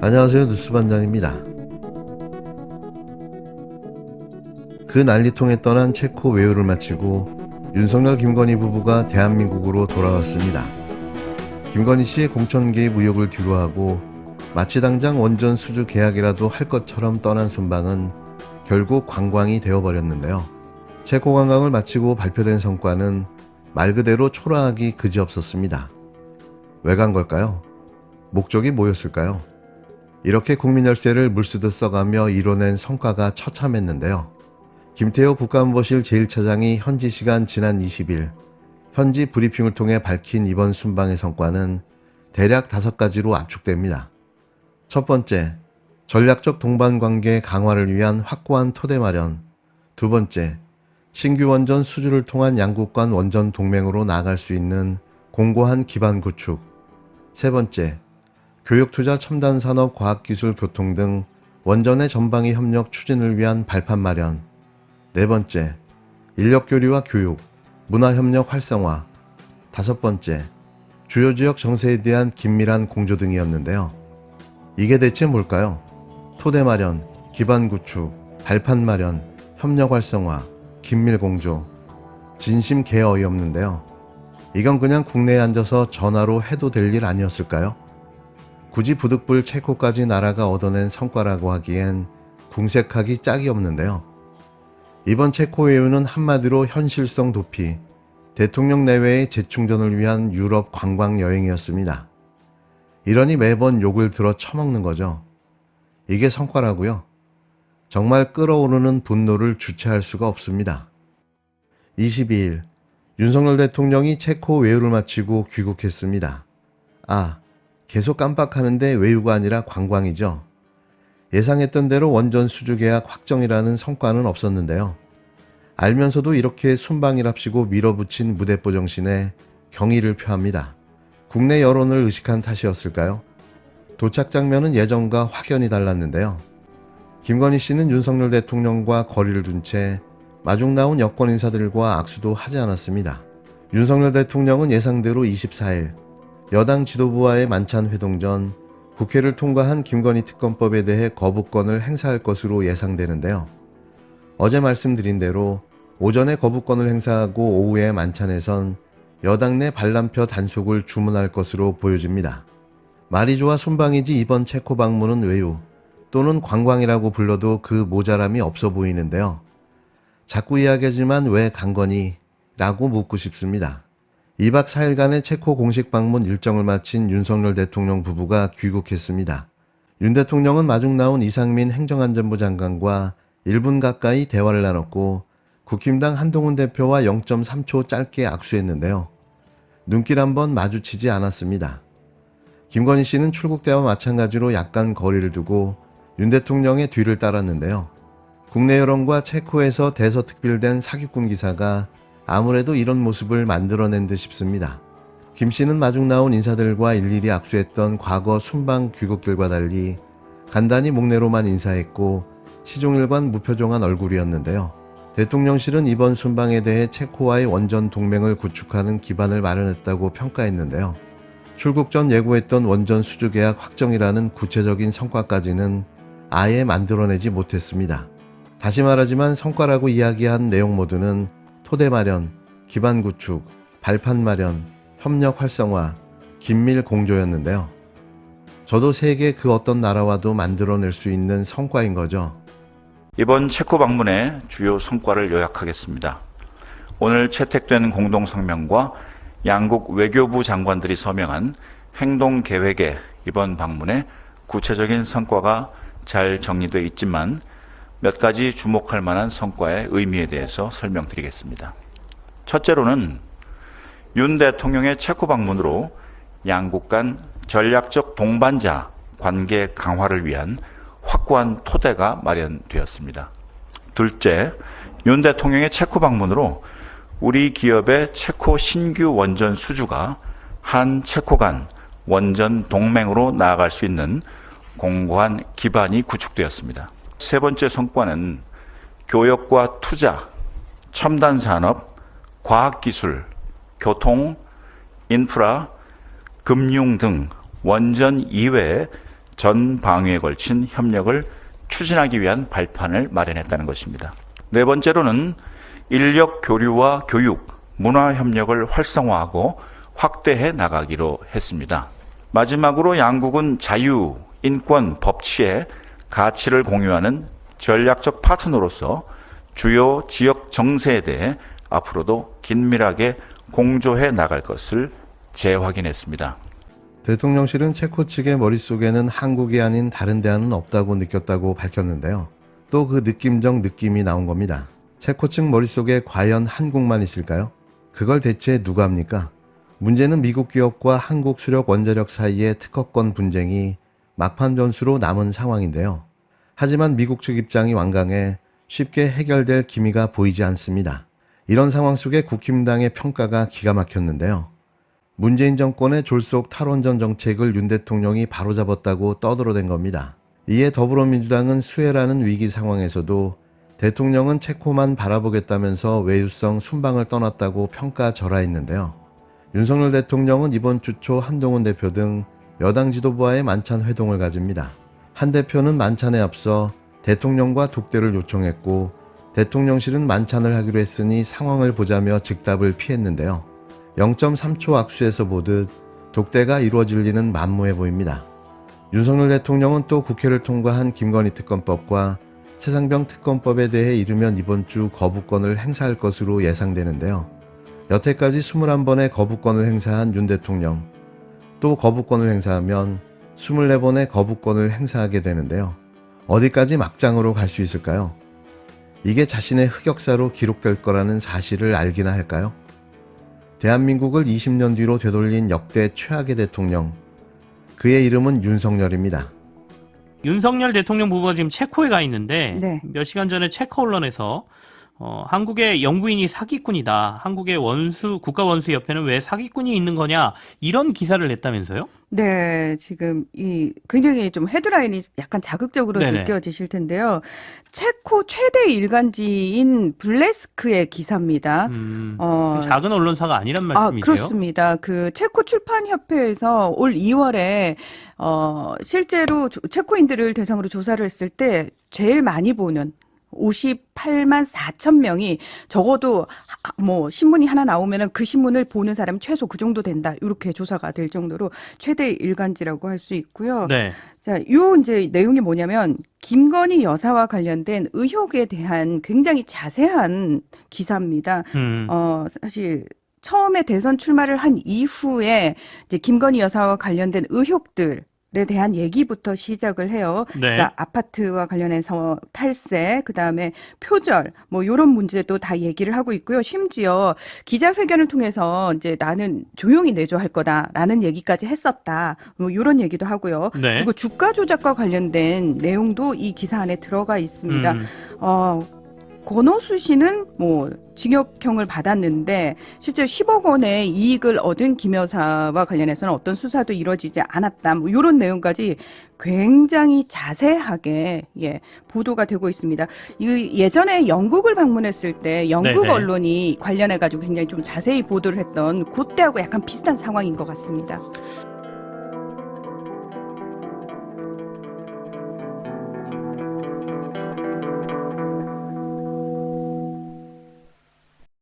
안녕하세요. 뉴스반장입니다. 그 난리통에 떠난 체코 외유를 마치고 윤석열 김건희 부부가 대한민국으로 돌아왔습니다. 김건희 씨의 공천 개입 의혹을 뒤로하고 마치 당장 원전 수주 계약이라도 할 것처럼 떠난 순방은 결국 관광이 되어버렸는데요. 체코 관광을 마치고 발표된 성과는 말 그대로 초라하기 그지없었습니다. 왜 간 걸까요? 목적이 뭐였을까요? 이렇게 국민 열세를 물쓰듯 써가며 이뤄낸 성과가 처참했는데요. 김태호 국가안보실 제1차장이 현지 시간 지난 20일 현지 브리핑을 통해 밝힌 이번 순방의 성과는 대략 5가지로 압축됩니다. 첫 번째, 전략적 동반관계 강화를 위한 확고한 토대 마련. 두 번째, 신규 원전 수주를 통한 양국 간 원전 동맹으로 나아갈 수 있는 공고한 기반 구축. 세 번째, 교육투자 첨단산업 과학기술 교통 등 원전의 전방위 협력 추진을 위한 발판 마련. 네 번째, 인력교류와 교육, 문화협력 활성화. 다섯 번째, 주요 지역 정세에 대한 긴밀한 공조 등이었는데요. 이게 대체 뭘까요? 토대 마련, 기반 구축, 발판 마련, 협력 활성화, 긴밀 공조. 진심 개 어이없는데요. 이건 그냥 국내에 앉아서 전화로 해도 될 일 아니었을까요? 굳이 부득불 체코까지 나라가 얻어낸 성과라고 하기엔 궁색하기 짝이 없는데요. 이번 체코 외유는 한마디로 현실성 도피, 대통령 내외의 재충전을 위한 유럽 관광 여행이었습니다. 이러니 매번 욕을 들어 처먹는 거죠. 이게 성과라고요? 정말 끓어오르는 분노를 주체할 수가 없습니다. 22일, 윤석열 대통령이 체코 외유를 마치고 귀국했습니다. 계속 깜빡하는데 외유가 아니라 관광이죠. 예상했던 대로 원전 수주 계약 확정이라는 성과는 없었는데요. 알면서도 이렇게 순방이랍시고 밀어붙인 무대뽀 정신에 경의를 표합니다. 국내 여론을 의식한 탓이었을까요? 도착 장면은 예전과 확연히 달랐는데요. 김건희 씨는 윤석열 대통령과 거리를 둔 채 마중 나온 여권 인사들과 악수도 하지 않았습니다. 윤석열 대통령은 예상대로 24일 여당 지도부와의 만찬 회동 전 국회를 통과한 김건희 특검법에 대해 거부권을 행사할 것으로 예상되는데요. 어제 말씀드린 대로 오전에 거부권을 행사하고 오후에 만찬에선 여당 내 반란표 단속을 주문할 것으로 보여집니다. 말이 좋아 순방이지 이번 체코 방문은 외유 또는 관광이라고 불러도 그 모자람이 없어 보이는데요. 자꾸 이야기하지만 왜 간 거니? 라고 묻고 싶습니다. 2박 4일간의 체코 공식 방문 일정을 마친 윤석열 대통령 부부가 귀국했습니다. 윤 대통령은 마중 나온 이상민 행정안전부 장관과 1분 가까이 대화를 나눴고 국힘당 한동훈 대표와 0.3초 짧게 악수했는데요. 눈길 한번 마주치지 않았습니다. 김건희 씨는 출국 때와 마찬가지로 약간 거리를 두고 윤 대통령의 뒤를 따랐는데요. 국내 여론과 체코에서 대서특필된 사기꾼 기사가 아무래도 이런 모습을 만들어낸 듯 싶습니다. 김 씨는 마중 나온 인사들과 일일이 악수했던 과거 순방 귀국길과 달리 간단히 목례로만 인사했고 시종일관 무표정한 얼굴이었는데요. 대통령실은 이번 순방에 대해 체코와의 원전 동맹을 구축하는 기반을 마련했다고 평가했는데요. 출국 전 예고했던 원전 수주 계약 확정이라는 구체적인 성과까지는 아예 만들어내지 못했습니다. 다시 말하지만 성과라고 이야기한 내용 모두는 토대 마련, 기반 구축, 발판 마련, 협력 활성화, 긴밀 공조였는데요. 저도 세계 그 어떤 나라와도 만들어낼 수 있는 성과인 거죠. 이번 체코 방문의 주요 성과를 요약하겠습니다. 오늘 채택된 공동성명과 양국 외교부 장관들이 서명한 행동계획에 이번 방문의 구체적인 성과가 잘 정리되어 있지만 몇 가지 주목할 만한 성과의 의미에 대해서 설명드리겠습니다. 첫째로는 윤 대통령의 체코 방문으로 양국 간 전략적 동반자 관계 강화를 위한 확고한 토대가 마련되었습니다. 둘째, 윤 대통령의 체코 방문으로 우리 기업의 체코 신규 원전 수주가 한 체코 간 원전 동맹으로 나아갈 수 있는 공고한 기반이 구축되었습니다. 세 번째 성과는 교역과 투자, 첨단 산업, 과학기술, 교통, 인프라, 금융 등 원전 이외의 전 방위에 걸친 협력을 추진하기 위한 발판을 마련했다는 것입니다. 네 번째로는 인력 교류와 교육, 문화 협력을 활성화하고 확대해 나가기로 했습니다. 마지막으로 양국은 자유, 인권, 법치의 가치를 공유하는 전략적 파트너로서 주요 지역 정세에 대해 앞으로도 긴밀하게 공조해 나갈 것을 재확인했습니다. 대통령실은 체코 측의 머릿속에는 한국이 아닌 다른 대안은 없다고 느꼈다고 밝혔는데요. 또 그 느낌적 느낌이 나온 겁니다. 체코 측 머릿속에 과연 한국만 있을까요? 그걸 대체 누가 합니까? 문제는 미국 기업과 한국 수력 원자력 사이의 특허권 분쟁이 막판 전수로 남은 상황인데요. 하지만 미국 측 입장이 완강해 쉽게 해결될 기미가 보이지 않습니다. 이런 상황 속에 국힘당의 평가가 기가 막혔는데요. 문재인 정권의 졸속 탈원전 정책을 윤 대통령이 바로잡았다고 떠들어댄 겁니다. 이에 더불어민주당은 수혜라는 위기 상황에서도 대통령은 체코만 바라보겠다면서 외유성 순방을 떠났다고 평가절하했는데요. 윤석열 대통령은 이번 주 초 한동훈 대표 등 여당 지도부와의 만찬 회동을 가집니다. 한 대표는 만찬에 앞서 대통령과 독대를 요청했고 대통령실은 만찬을 하기로 했으니 상황을 보자며 즉답을 피했는데요. 0.3초 악수에서 보듯 독대가 이루어질 리는 만무해 보입니다. 윤석열 대통령은 또 국회를 통과한 김건희 특검법과 최상병 특검법에 대해 이르면 이번 주 거부권을 행사할 것으로 예상되는데요. 여태까지 21번의 거부권을 행사한 윤 대통령, 또 거부권을 행사하면 24번의 거부권을 행사하게 되는데요. 어디까지 막장으로 갈 수 있을까요? 이게 자신의 흑역사로 기록될 거라는 사실을 알기나 할까요? 대한민국을 20년 뒤로 되돌린 역대 최악의 대통령, 그의 이름은 윤석열입니다. 윤석열 대통령 부부가 지금 체코에 가 있는데 네. 몇 시간 전에 체코 언론에서 한국의 영부인이 사기꾼이다. 한국의 국가원수협회는 왜 사기꾼이 있는 거냐. 이런 기사를 냈다면서요? 네, 지금 굉장히 좀 헤드라인이 약간 자극적으로 네네. 느껴지실 텐데요. 체코 최대 일간지인 블레스크의 기사입니다. 작은 언론사가 아니란 말씀이세요? 그렇습니다. 그 체코 출판협회에서 올 2월에 실제로 체코인들을 대상으로 조사를 했을 때 제일 많이 보는 58만 4천 명이 적어도 뭐 신문이 하나 나오면은 그 신문을 보는 사람이 최소 그 정도 된다. 이렇게 조사가 될 정도로 최대 일간지라고 할 수 있고요. 네. 자, 요 이제 내용이 뭐냐면 김건희 여사와 관련된 의혹에 대한 굉장히 자세한 기사입니다. 사실 처음에 대선 출마를 한 이후에 이제 김건희 여사와 관련된 의혹들 에 대한 얘기부터 시작을 해요. 네. 그러니까 아파트와 관련해서 탈세, 그다음에 표절, 뭐 이런 문제도 다 얘기를 하고 있고요. 심지어 기자회견을 통해서 이제 나는 조용히 내조할 거다라는 얘기까지 했었다. 뭐 이런 얘기도 하고요. 네. 그리고 주가 조작과 관련된 내용도 이 기사 안에 들어가 있습니다. 권오수 씨는 뭐 징역형을 받았는데 실제 10억 원의 이익을 얻은 김 여사와 관련해서는 어떤 수사도 이루어지지 않았다. 뭐 이런 내용까지 굉장히 자세하게 보도가 되고 있습니다. 예전에 영국을 방문했을 때 영국 네네. 언론이 관련해 가지고 굉장히 좀 자세히 보도를 했던 그때하고 약간 비슷한 상황인 것 같습니다.